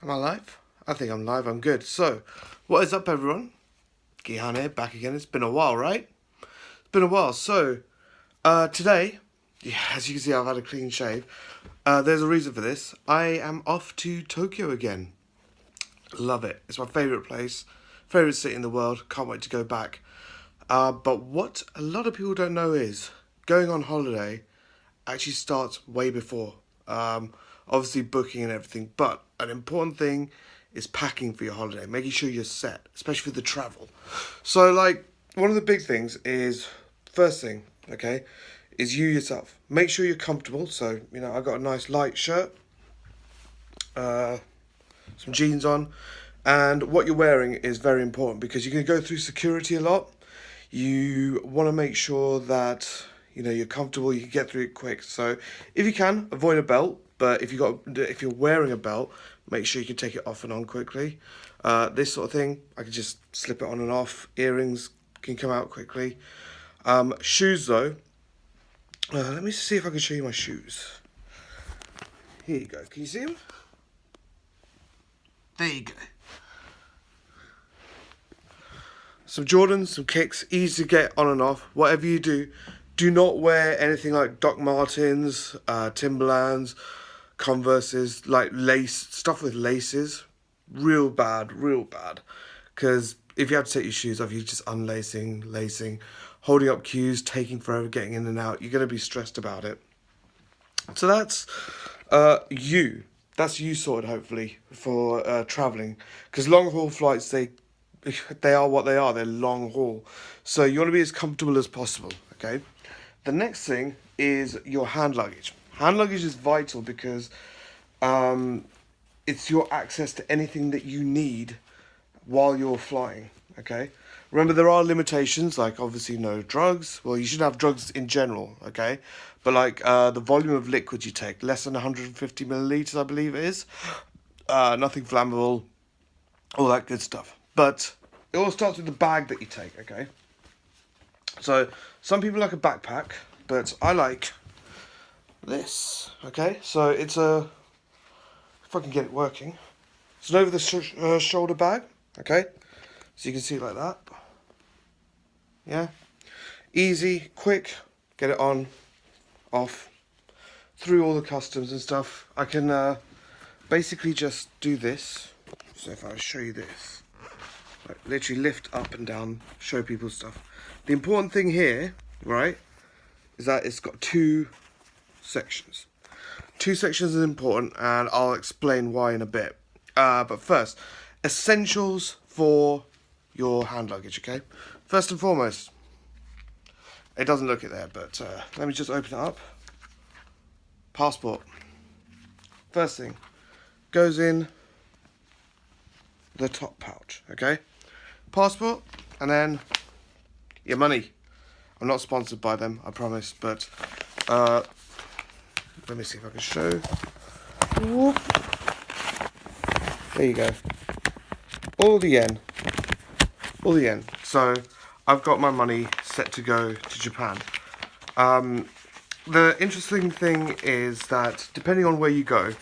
Am I live? I think I'm live. I'm good. So, what is up, everyone? Gehans here, back again. It's been a while, right? It's been a while. So, today, as you can see, I've had a clean shave. There's a reason for this. I am off to Tokyo again. Love it. It's my favourite place, favourite city in the world. Can't wait to go back. But what a lot of people don't know is going on holiday actually starts way before. Obviously booking and everything, but an important thing is packing for your holiday, making sure you're set, especially for the travel. So, like, one of the big things is, first thing, okay, is you yourself. Make sure you're comfortable. So, I got a nice light shirt, some jeans on, and what you're wearing is very important because you're going to go through security a lot. You want to make sure that you're comfortable, you can get through it quick. So if you can, avoid a belt, but if you're wearing a belt, make sure you can take it off and on quickly. This sort of thing, I can just slip it on and off. Earrings can come out quickly. Shoes though, let me see if I can show you my shoes. Here you go. Can you see them? There you go. Some Jordans, some kicks, easy to get on and off. Whatever you do, do not wear anything like Doc Martens, Timberlands, Converses, like lace, stuff with laces. Real bad, real bad. Because if you have to take your shoes off, you're just unlacing, lacing, holding up queues, taking forever, getting in and out. You're going to be stressed about it. So that's you. That's you sorted, hopefully, for travelling. Because long haul flights, they are what they are. They're long haul. So you want to be as comfortable as possible, okay? The next thing is your hand luggage. Hand luggage is vital because it's your access to anything that you need while you're flying, okay? Remember, there are limitations, like obviously no drugs. Well, you shouldn't have drugs in general, okay? But like the volume of liquid you take, less than 150 milliliters, I believe it is. Nothing flammable, all that good stuff. But it all starts with the bag that you take, okay? So some people like a backpack, but I like this, okay? So it's if I can get it working, it's an over-the-shoulder bag, okay? So you can see it like that. Yeah? Easy, quick, get it on, off, through all the customs and stuff. I can basically just do this. So if I show you this, like literally lift up and down, show people stuff. The important thing here, right, is that it's got two sections. Two sections is important, and I'll explain why in a bit. But first, essentials for your hand luggage, okay? First and foremost, it doesn't look it there, but let me just open it up. Passport. First thing, goes in the top pouch, okay? Passport, and then your money. I'm not sponsored by them, I promise, but let me see if I can show. Whoop. There you go. All the yen. All the yen. So I've got my money set to go to Japan. The interesting thing is that depending on where you go,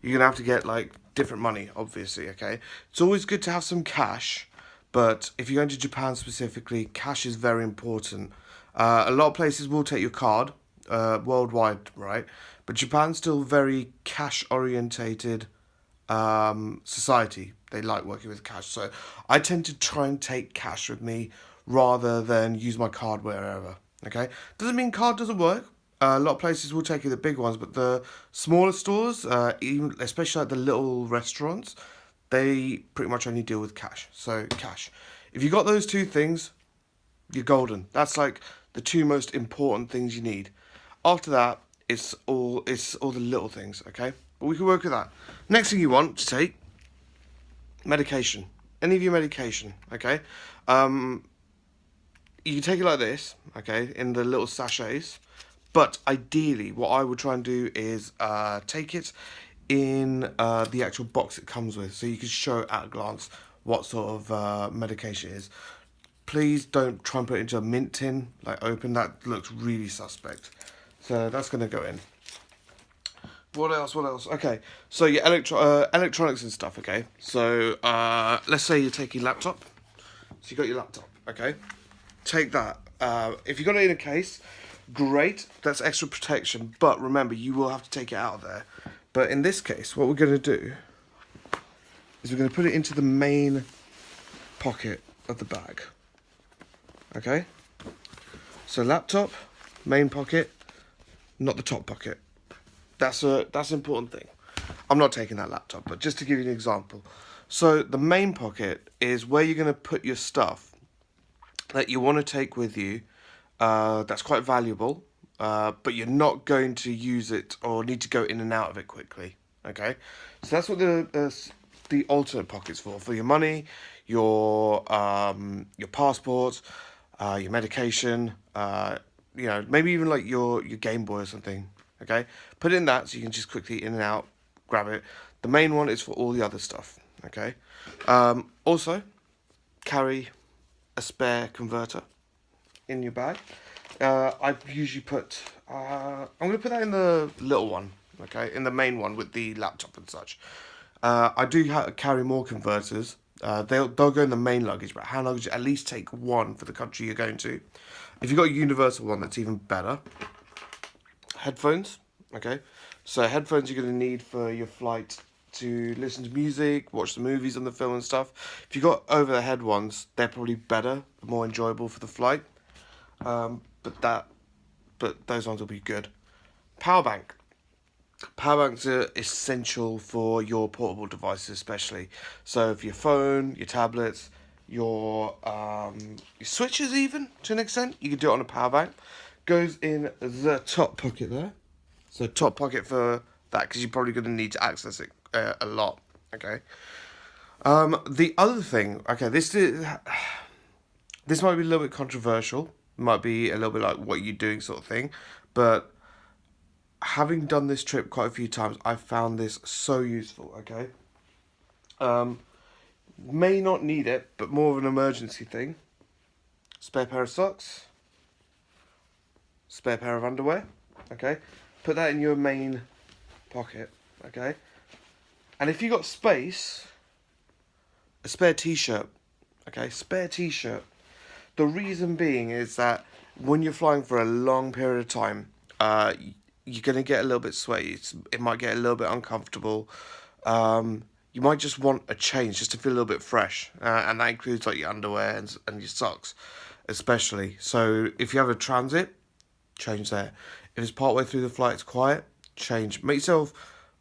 you're going to have to get like different money, obviously, okay? It's always good to have some cash, but if you're going to Japan specifically, cash is very important. A lot of places will take your card, worldwide, right? But Japan's still very cash-orientated society. They like working with cash. So I tend to try and take cash with me rather than use my card wherever, okay? Doesn't mean card doesn't work. A lot of places will take you the big ones, but the smaller stores, even especially like the little restaurants, they pretty much only deal with cash. So cash. If you got those two things, you're golden. That's like the two most important things you need. After that, it's all the little things, okay? But we can work with that. Next thing you want to take, medication. Any of your medication, okay? You can take it like this, okay, in the little sachets. But ideally, what I would try and do is take it in the actual box it comes with, so you can show at a glance what sort of medication it is. Please don't try and put it into a mint tin, like open. That looks really suspect. So that's going to go in. What else? What else? Okay, so your electronics and stuff. Okay, so let's say you're taking laptop. So you got your laptop. Okay, take that. If you got it in a case, great. That's extra protection. But remember, you will have to take it out of there. But in this case, what we're going to do is we're going to put it into the main pocket of the bag. Okay. So laptop, main pocket, not the top pocket. That's an important thing. I'm not taking that laptop, but just to give you an example. So the main pocket is where you're going to put your stuff that you want to take with you. That's quite valuable, but you're not going to use it or need to go in and out of it quickly. Okay, so that's what the alternate pocket's for your money, your passport, your medication, maybe even like your Game Boy or something. Okay, put it in that so you can just quickly in and out, grab it. The main one is for all the other stuff. Okay, also carry a spare converter in your bag. I usually put I'm gonna put that in the little one. Okay, in the main one with the laptop and such. I do carry more converters. They'll go in the main luggage, but hand luggage, at least take one for the country you're going to. If you've got a universal one, that's even better. Headphones, okay? So headphones you're going to need for your flight to listen to music, watch the movies on the film and stuff. If you've got over-the-head ones, they're probably better, more enjoyable for the flight. But those ones will be good. Power bank. Power banks are essential for your portable devices, especially. So for your phone, your tablets, your switches, even to an extent, you can do it on a power bank. Goes in the top pocket there. So top pocket for that, because you're probably going to need to access it a lot. Okay. The other thing, okay, this might be a little bit controversial. Might be a little bit like what you're doing sort of thing, but having done this trip quite a few times, I've found this so useful, okay? May not need it, but more of an emergency thing. Spare pair of socks. Spare pair of underwear, okay? Put that in your main pocket, okay? And if you got space, a spare t-shirt, okay? Spare t-shirt. The reason being is that when you're flying for a long period of time, you're going to get a little bit sweaty. It might get a little bit uncomfortable. You might just want a change just to feel a little bit fresh. And that includes like your underwear and your socks, especially. So if you have a transit, change there. If it's partway through the flight, it's quiet, change. Make yourself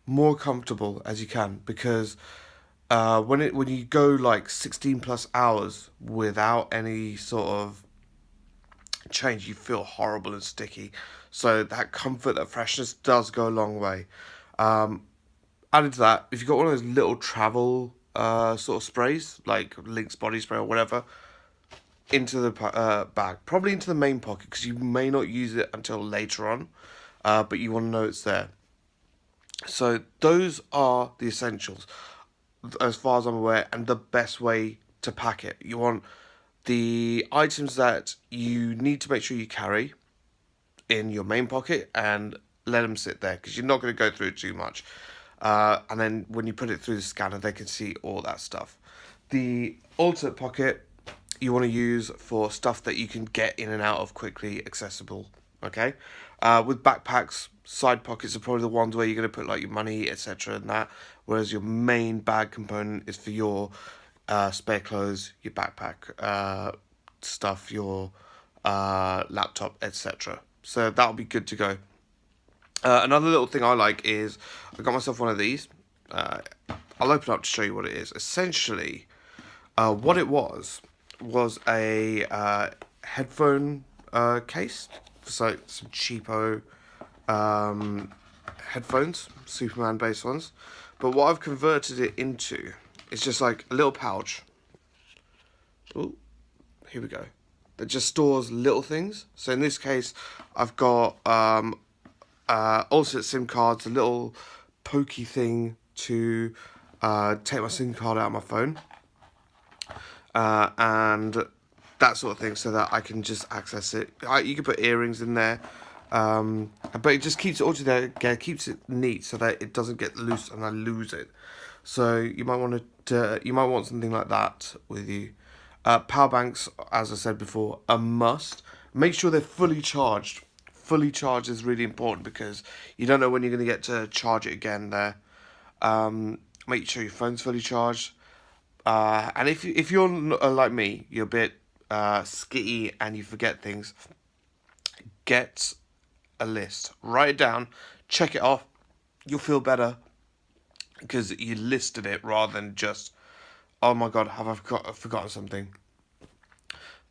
more comfortable as you can, because when you go like 16 plus hours without any sort of change, you feel horrible and sticky. So that comfort, that freshness does go a long way. Added to that, if you've got one of those little travel sort of sprays, like Lynx body spray or whatever, into the bag, probably into the main pocket, because you may not use it until later on, but you want to know it's there. So those are the essentials, as far as I'm aware, and the best way to pack it. You want the items that you need to make sure you carry in your main pocket and let them sit there, because you're not going to go through it too much. And then when you put it through the scanner, they can see all that stuff. The alternate pocket you want to use for stuff that you can get in and out of quickly, accessible. Okay, with backpacks, side pockets are probably the ones where you're going to put like your money, etc. and that, whereas your main bag component is for your spare clothes, your backpack stuff, your laptop, etc. So that'll be good to go. Another little thing I like is I got myself one of these. I'll open up to show you what it is. Essentially, what it was a headphone case. So some cheapo headphones, Superman based ones. But what I've converted it into is just like a little pouch. Oh, here we go. That just stores little things. So in this case, I've got alternate SIM cards, a little pokey thing to take my SIM card out of my phone. And that sort of thing, so that I can just access it. You can put earrings in there, But it just keeps it all together, keeps it neat so that it doesn't get loose and I lose it. So you might want something like that with you. Power banks, as I said before, a must. Make sure they're fully charged. Fully charged is really important because you don't know when you're going to get to charge it again there. Make sure your phone's fully charged. And if you're like me, you're a bit skitty and you forget things, get a list. Write it down, check it off. You'll feel better because you listed it rather than just, oh my god, have I forgotten something?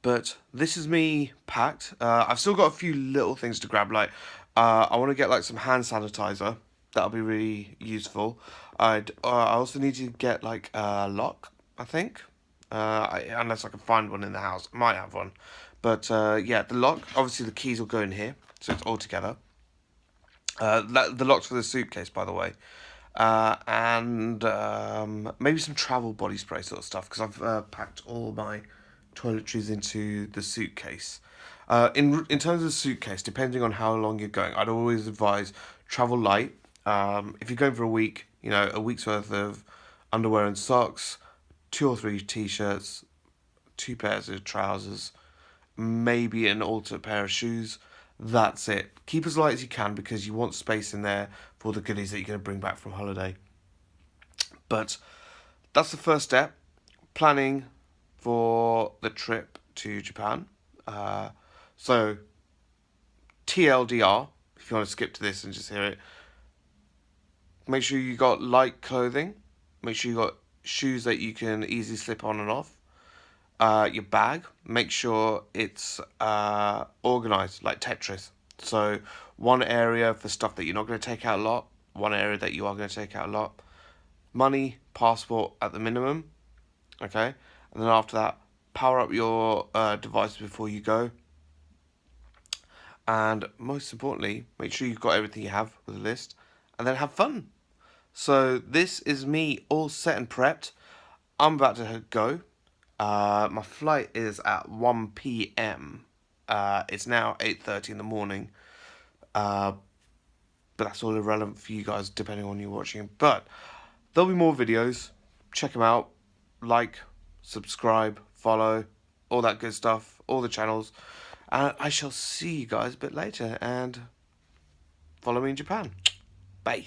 But this is me packed. I've still got a few little things to grab. Like, I want to get like some hand sanitizer. That'll be really useful. I also need to get like a lock, I think. Unless I can find one in the house. I might have one. But yeah, the lock. Obviously, the keys will go in here, so it's all together. The lock's for the suitcase, by the way. And maybe some travel body spray sort of stuff, because I've packed all my toiletries into the suitcase. In terms of the suitcase, depending on how long you're going, I'd always advise travel light. If you're going for a week, a week's worth of underwear and socks, 2 or 3 t-shirts, 2 pairs of trousers, maybe an alternate pair of shoes. That's it. Keep as light as you can because you want space in there for the goodies that you're going to bring back from holiday. But that's the first step. Planning for the trip to Japan. So, TLDR, if you want to skip to this and just hear it, make sure you got light clothing. Make sure you got shoes that you can easily slip on and off. Your bag, make sure it's organised like Tetris. So one area for stuff that you're not going to take out a lot, one area that you are going to take out a lot. Money, passport at the minimum, okay? And then after that, power up your device before you go. And most importantly, make sure you've got everything you have with a list, and then have fun. So this is me all set and prepped. I'm about to go. My flight is at 1 p.m. It's now 8:30 in the morning. But that's all irrelevant for you guys, depending on you watching. But there'll be more videos. Check them out. Like, subscribe, follow, all that good stuff, all the channels. And I shall see you guys a bit later. And follow me in Japan. Bye.